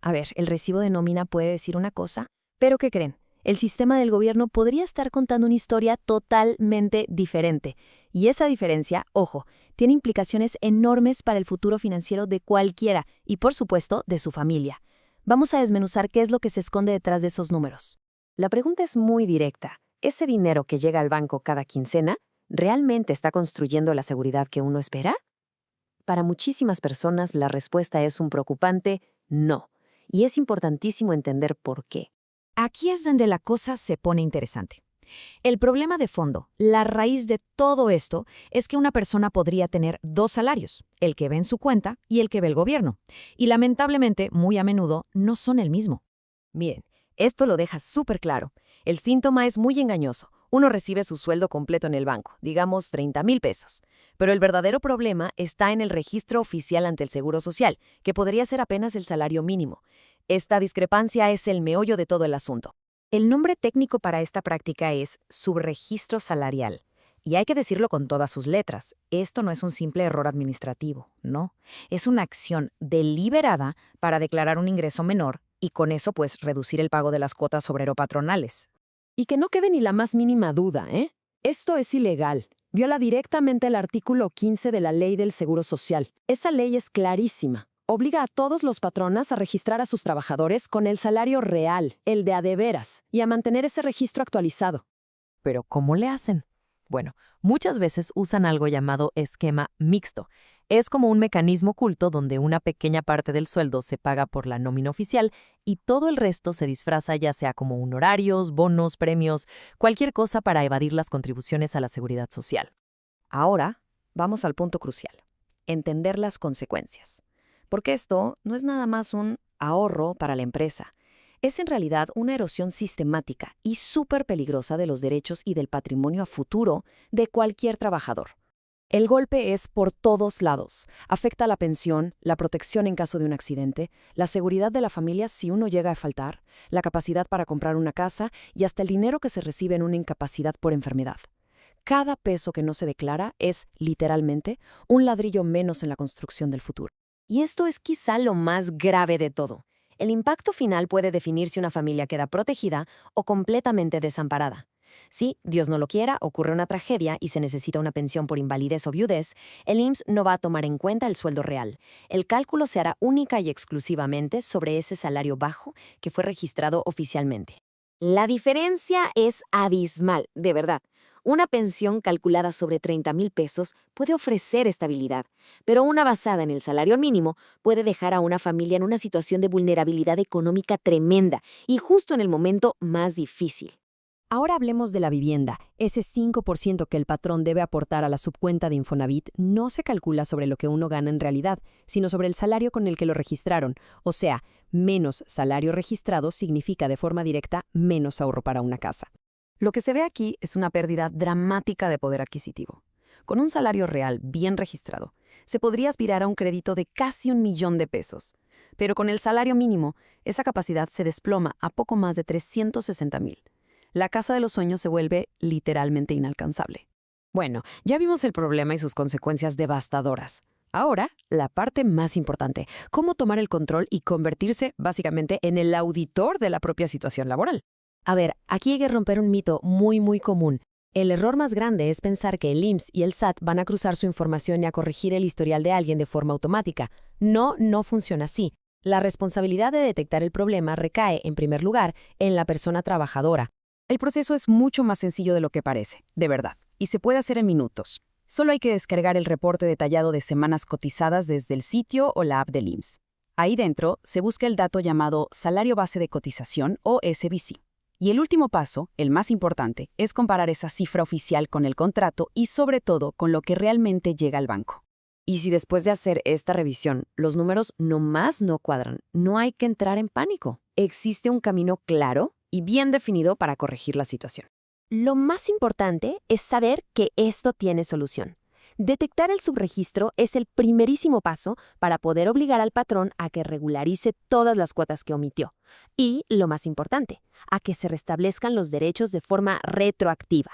A ver, el recibo de nómina puede decir una cosa, pero ¿qué creen? El sistema del gobierno podría estar contando una historia totalmente diferente. Y esa diferencia, ojo, tiene implicaciones enormes para el futuro financiero de cualquiera y, por supuesto, de su familia. Vamos a desmenuzar qué es lo que se esconde detrás de esos números. La pregunta es muy directa. ¿Ese dinero que llega al banco cada quincena realmente está construyendo la seguridad que uno espera? Para muchísimas personas la respuesta es un preocupante no. Y es importantísimo entender por qué. Aquí es donde la cosa se pone interesante. El problema de fondo, la raíz de todo esto, es que una persona podría tener dos salarios, el que ve en su cuenta y el que ve el gobierno. Y lamentablemente, muy a menudo, no son el mismo. Miren, esto lo deja súper claro. El síntoma es muy engañoso. Uno recibe su sueldo completo en el banco, digamos 30,000 pesos. Pero el verdadero problema está en el registro oficial ante el Seguro Social, que podría ser apenas el salario mínimo. Esta discrepancia es el meollo de todo el asunto. El nombre técnico para esta práctica es subregistro salarial. Y hay que decirlo con todas sus letras. Esto no es un simple error administrativo, no. Es una acción deliberada para declarar un ingreso menor y con eso pues reducir el pago de las cuotas obrero-patronales. Y que no quede ni la más mínima duda, ¿eh? Esto es ilegal. Viola directamente el artículo 15 de la Ley del Seguro Social. Esa ley es clarísima. Obliga a todos los patronas a registrar a sus trabajadores con el salario real, el de a de veras, y a mantener ese registro actualizado. ¿Pero cómo le hacen? Bueno, muchas veces usan algo llamado esquema mixto. Es como un mecanismo oculto donde una pequeña parte del sueldo se paga por la nómina oficial y todo el resto se disfraza ya sea como honorarios, bonos, premios, cualquier cosa para evadir las contribuciones a la seguridad social. Ahora, vamos al punto crucial: entender las consecuencias. Porque esto no es nada más un ahorro para la empresa. Es en realidad una erosión sistemática y súper peligrosa de los derechos y del patrimonio a futuro de cualquier trabajador. El golpe es por todos lados. Afecta la pensión, la protección en caso de un accidente, la seguridad de la familia si uno llega a faltar, la capacidad para comprar una casa y hasta el dinero que se recibe en una incapacidad por enfermedad. Cada peso que no se declara es, literalmente, un ladrillo menos en la construcción del futuro. Y esto es quizá lo más grave de todo. El impacto final puede definir si una familia queda protegida o completamente desamparada. Si, Dios no lo quiera, ocurre una tragedia y se necesita una pensión por invalidez o viudez, el IMSS no va a tomar en cuenta el sueldo real. El cálculo se hará única y exclusivamente sobre ese salario bajo que fue registrado oficialmente. La diferencia es abismal, de verdad. Una pensión calculada sobre 30,000 pesos puede ofrecer estabilidad, pero una basada en el salario mínimo puede dejar a una familia en una situación de vulnerabilidad económica tremenda y justo en el momento más difícil. Ahora hablemos de la vivienda. Ese 5% que el patrón debe aportar a la subcuenta de Infonavit no se calcula sobre lo que uno gana en realidad, sino sobre el salario con el que lo registraron. O sea, menos salario registrado significa de forma directa menos ahorro para una casa. Lo que se ve aquí es una pérdida dramática de poder adquisitivo. Con un salario real bien registrado, se podría aspirar a un crédito de casi 1,000,000 de pesos. Pero con el salario mínimo, esa capacidad se desploma a poco más de 360,000. La casa de los sueños se vuelve literalmente inalcanzable. Bueno, ya vimos el problema y sus consecuencias devastadoras. Ahora, la parte más importante: cómo tomar el control y convertirse básicamente en el auditor de la propia situación laboral. A ver, aquí hay que romper un mito muy común. El error más grande es pensar que el IMSS y el SAT van a cruzar su información y a corregir el historial de alguien de forma automática. No funciona así. La responsabilidad de detectar el problema recae, en primer lugar, en la persona trabajadora. El proceso es mucho más sencillo de lo que parece, de verdad, y se puede hacer en minutos. Solo hay que descargar el reporte detallado de semanas cotizadas desde el sitio o la app del IMSS. Ahí dentro se busca el dato llamado Salario Base de Cotización o SBC. Y el último paso, el más importante, es comparar esa cifra oficial con el contrato y sobre todo con lo que realmente llega al banco. Y si después de hacer esta revisión los números nomás no cuadran, no hay que entrar en pánico. Existe un camino claro y bien definido para corregir la situación. Lo más importante es saber que esto tiene solución. Detectar el subregistro es el primerísimo paso para poder obligar al patrón a que regularice todas las cuotas que omitió. Y, lo más importante, a que se restablezcan los derechos de forma retroactiva.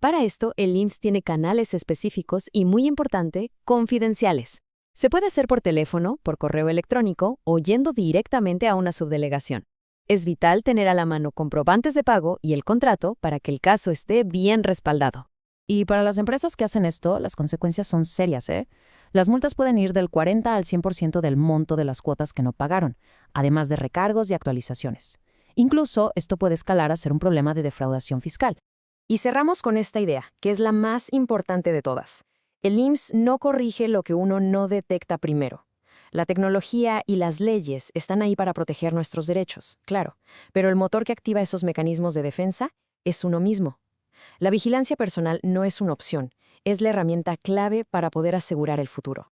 Para esto, el IMSS tiene canales específicos y, muy importante, confidenciales. Se puede hacer por teléfono, por correo electrónico o yendo directamente a una subdelegación. Es vital tener a la mano comprobantes de pago y el contrato para que el caso esté bien respaldado. Y para las empresas que hacen esto, las consecuencias son serias, ¿eh? Las multas pueden ir del 40 al 100% del monto de las cuotas que no pagaron, además de recargos y actualizaciones. Incluso esto puede escalar a ser un problema de defraudación fiscal. Y cerramos con esta idea, que es la más importante de todas. El IMSS no corrige lo que uno no detecta primero. La tecnología y las leyes están ahí para proteger nuestros derechos, claro, pero el motor que activa esos mecanismos de defensa es uno mismo. La vigilancia personal no es una opción, es la herramienta clave para poder asegurar el futuro.